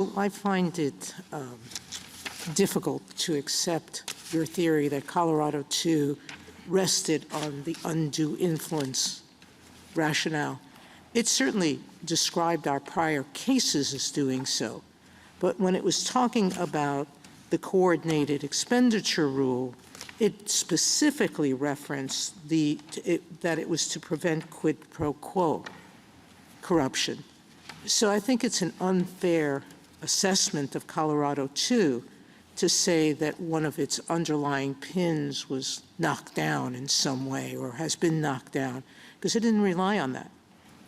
I find it difficult to accept your theory that Colorado 2 rested on the undue influence rationale. It certainly described our prior cases as doing so, but when it was talking about the coordinated expenditure rule, it specifically referenced that it was to prevent quid pro quo corruption. So I think it's an unfair assessment of Colorado 2 to say that one of its underlying pins was knocked down in some way or has been knocked down, because it didn't rely on that.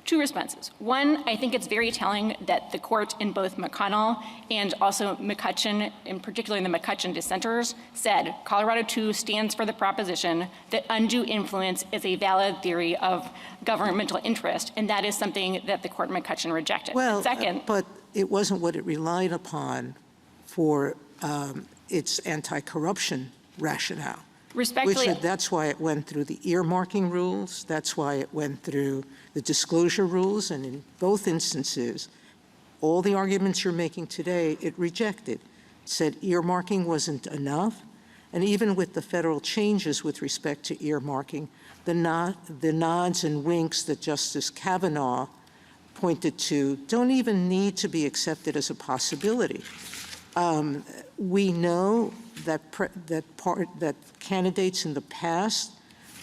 Two responses. One, I think it's very telling that the court in both McConnell and also McCutcheon, in particular in the McCutcheon dissenters, said Colorado 2 stands for the proposition that undue influence is a valid theory of governmental interest, and that is something that the court in McCutcheon rejected. Well, second, but it wasn't what it relied upon for its anti-corruption rationale. Respectfully, That's why it went through the earmarking rules. That's why it went through the disclosure rules. And in both instances, all the arguments you're making today, it rejected. It said earmarking wasn't enough. And even with the federal changes with respect to earmarking, the nods and winks that Justice Kavanaugh pointed to don't even need to be accepted as a possibility. We know that candidates in the past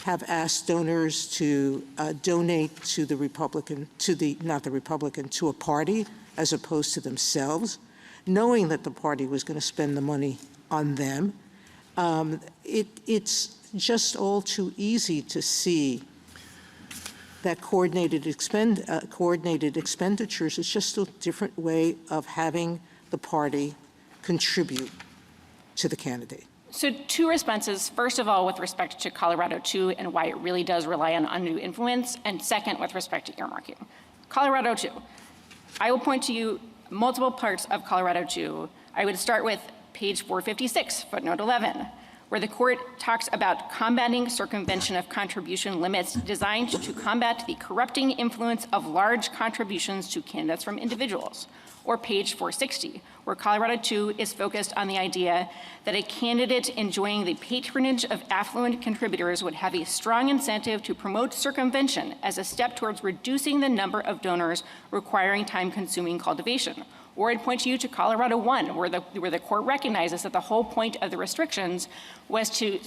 have asked donors to donate to the Republican, to a party as opposed to themselves, knowing that the party was going to spend the money on them. It's just all too easy to see that coordinated expenditures is just a different way of having the party contribute to the candidate. so two responses. First of all, with respect to Colorado 2 and why it really does rely on undue influence, and second, with respect to earmarking. Colorado 2. I will point to you multiple parts of Colorado 2. I would start with page 456, footnote 11, where the court talks about combating circumvention of contribution limits designed to combat the corrupting influence of large contributions to candidates from individuals. Or page 460, where Colorado 2 is focused on the idea that a candidate enjoying the patronage of affluent contributors would have a strong incentive to promote circumvention as a step towards reducing the number of donors requiring time-consuming cultivation. Or I'd point you to Colorado 1, where the court recognizes that the whole point of the restrictions was to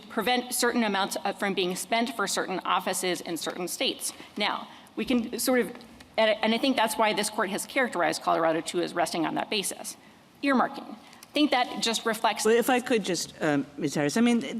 prevent certain amounts from being spent for certain offices in certain states. Now, we can sort of, and I think that's why this court has characterized Colorado 2 as resting on that basis. Earmarking. I think that just reflects. Well, if I could just, Ms. Harris, I mean,